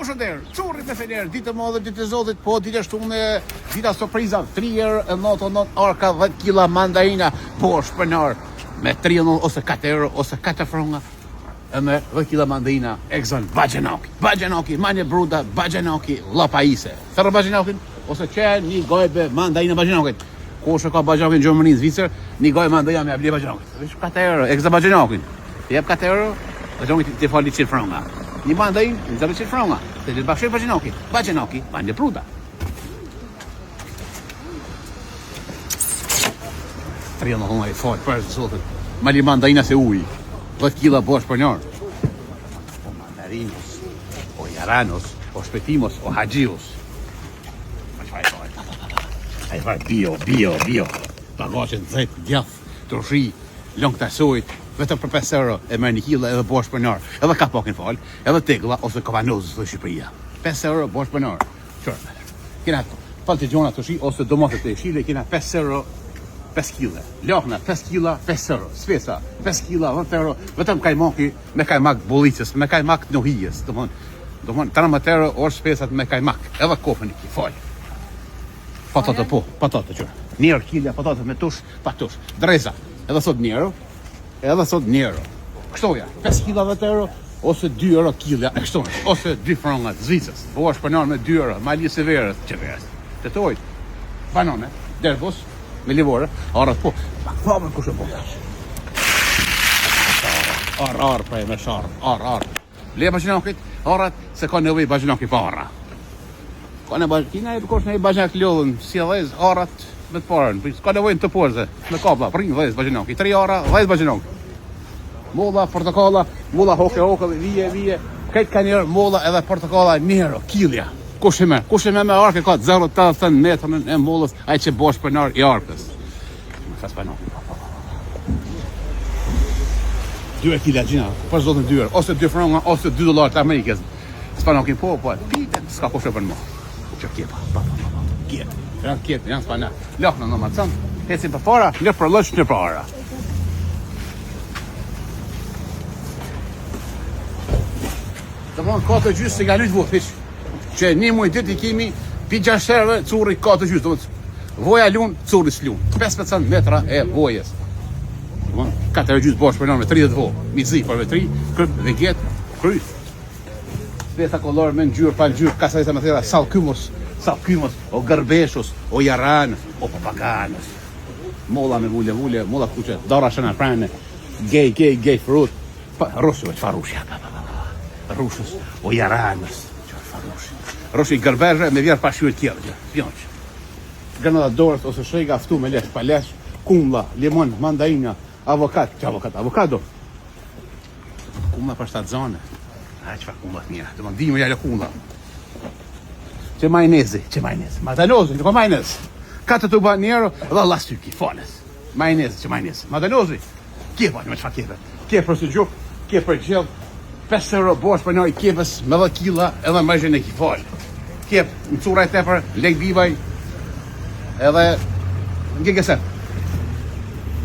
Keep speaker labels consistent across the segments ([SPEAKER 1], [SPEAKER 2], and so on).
[SPEAKER 1] Për shënderë, curri me fenerë, ditë e madhe, ditë e zotit, po ditë e shtunë, dita surpriza, 3 herë e not, arka 10 kila mandarina, po shpënar, me 3 ose 4 euro, ose 4 fronga, e me 10 kila mandarina, Exxon, Bajanoki, manje bruda, Bajanoki, Lapaise. Thërë Bajanokin, ose që një gojbe mandarina Bajanokin. Ko shë ka Bajanokin në Gjermani, Zvicër, një gojbe mandarina me abli Bajanokin. Vish 4 euro, Exxon Bajanokin. Jep 4 euro, Bajanokin të fali 100 fronga. Një mandarin, në 100 fronga. Të të bashkë Bajanoki, manje bruda. Trion në hëma i fort, për zotit. Mali mandarina se uj. 10 kila bosh për njërë. O mandarinos, o jaranos, o shpetimos, o hajios. A i faj bio. Bagoshin, zet, djath, troshi, long të asojt. Vetëm për 5 euro e merë 1 kila edhe bosh për njërë. Edhe ka pokin falë, edhe tegla ose kavanozës dhe Shqipëria. 5 euro bosh për njërë. Qërë, kena falë të gjona të shi, ose domatet të shile, kena 5 euro 5 kila. Lakna 5 kila 5 euro. Spesa 5 kila 10 euro. Vetëm kajmaki me kajmak bolicës, me kajmak nohijës. Domon 13 euro orë spesat me kajmak. Edhe kofën i ki, falë. Patate po, patate qërë. 1 euro kila, patate me tush, pa tush. Dreza, edhe sot 1 euro. Edhe sot 1 euro. Kështoja, 5 kila 10 euro, ose 2 euro kila, e kështoja, ose 2 frangat Zvicës. Po është përnar me 2 euro, mali severës, që verës. Të tojt, banane, derbos, me livore, arët po. Ma këthamen kushe po. Arë, prej me sharë, arë. Le Bajanokin, arët, se ka nevoj Bajanokin pa arë. Ka nevoj, kina e përkosh në i Bajanak lodhën, si edhez, arët, me të parën, ka nevojnë të porze, me kapla, për 10 Bajanoki, 3 ara, 10 Bajanoki. Molla, portokalla, molla hoke, vije, këtë ka njerë, molla edhe portokalla, 1 euro, kilja. Kush e me arke ka 0,80 metrën e mollës, aj që bosh për nërë i arkës. Më fas për nërë. 2 kila gjina, për zotën 2 euro, ose 2 franga, ose 2 dolar të Amerikës. Spanokin po, pite, s'ka kush e për më. Që kjepa, kjepa. Janë spana. Lakna në matësën, hecim për para, lërë për lësh një për ara. Të përën 4 gjysë se nga lujtë vot, hiq. Që 1 muaj dit i kemi, pi 6 herëve, curri 4 gjysë. Voja lunë, curri s'lunë. 15 metra e vojës. 4 gjysë bosh për nërë me 30 vo. Mizi për me 3, kryp dhe gjetë, kryp. Spesa kolorë me në gjyrë, pa në gjyrë, kasajsa me thera, salkymos, o gërbeshos, o jaranës, o papaganës. Molla me vule, molla kuqe, dara shëna prane, gej frut, rushe, që fa rushe, rushës, o jaranës, që fa rushe. Rushe i gërbeshe me vjerë pashyre tjere, pjonqë. Gërna dhe dorës ose shega aftu me lesh, palesh, kumla, limon, mandarina, avokado. Kumla për 7 zone. A, që fa kumla të mjera, të më ndihme jale kumla. Që majnezi, madalozi, nuk o majnez. 4 tuba 1 euro, dhe lastyki, fales. Majnezi, madalozi. Kjepa, një me që fa kjepe. Kjepe për së gjuk, kjepe për gjell, 5 euro bosh për njoj kjepes me 10 kila edhe më rëgjën e ki falë. Kjep, në cura e tepër, lek bivaj, edhe në gjegesep.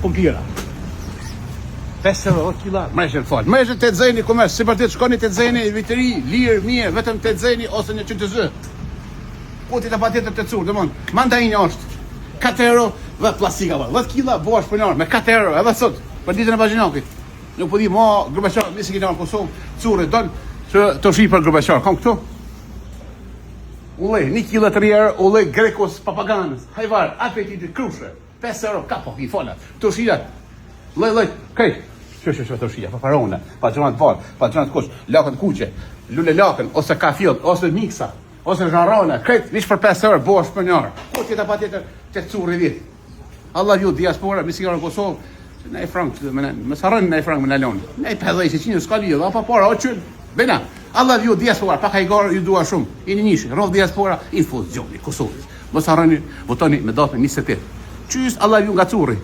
[SPEAKER 1] Kumpira. 5 euro 10 kila, më rëgjën falë. Më rëgjën të të zeni, kumes, si për të shkoni të të zeni, vitëri, lirë, mje, vetëm të të zeni, ose një qëtë zë. Kuti të patjetër të curë, dëmon, mandarina është 4 euro dhe plastika bërë, 10 kila bosh për nërë, me 4 euro, edhe sot, për ditën e Bajinokit. Nuk po di, ma Grubeshar, misi ki në Kosovë, curë, donë, që të shi për Grubeshar, kam këtu? Ule, 1 kila 3 euro, ule Grekos papaganës, hajvarë, apetit të krushe, 5 euro, kapo, i folat, të shiat, lej, kajt, që të shia, pa parona, pa gjonat valë, pa gjonat kush, lakën kuqe, lule lakën, ose kafill, ose miksa, ose zharona, këtë vish për 5 euro bosh për njërë. Ko tjeta pa tjetër që të curë i vitë. Allah ju diaspora, misikarë në Kosovë, që ne i frangë, më sarën ne i frangë më në lonë. Ne i pëdhej që qinë s'ka lidhë, a pa para, o qëllë. Bena, Allah ju diaspora, pa ka i garë ju dua shumë. I një nishë, rovë diaspora, infuzioni, Kosovës. Më sarëni, votoni me datën 28. Qys Allah ju nga curë.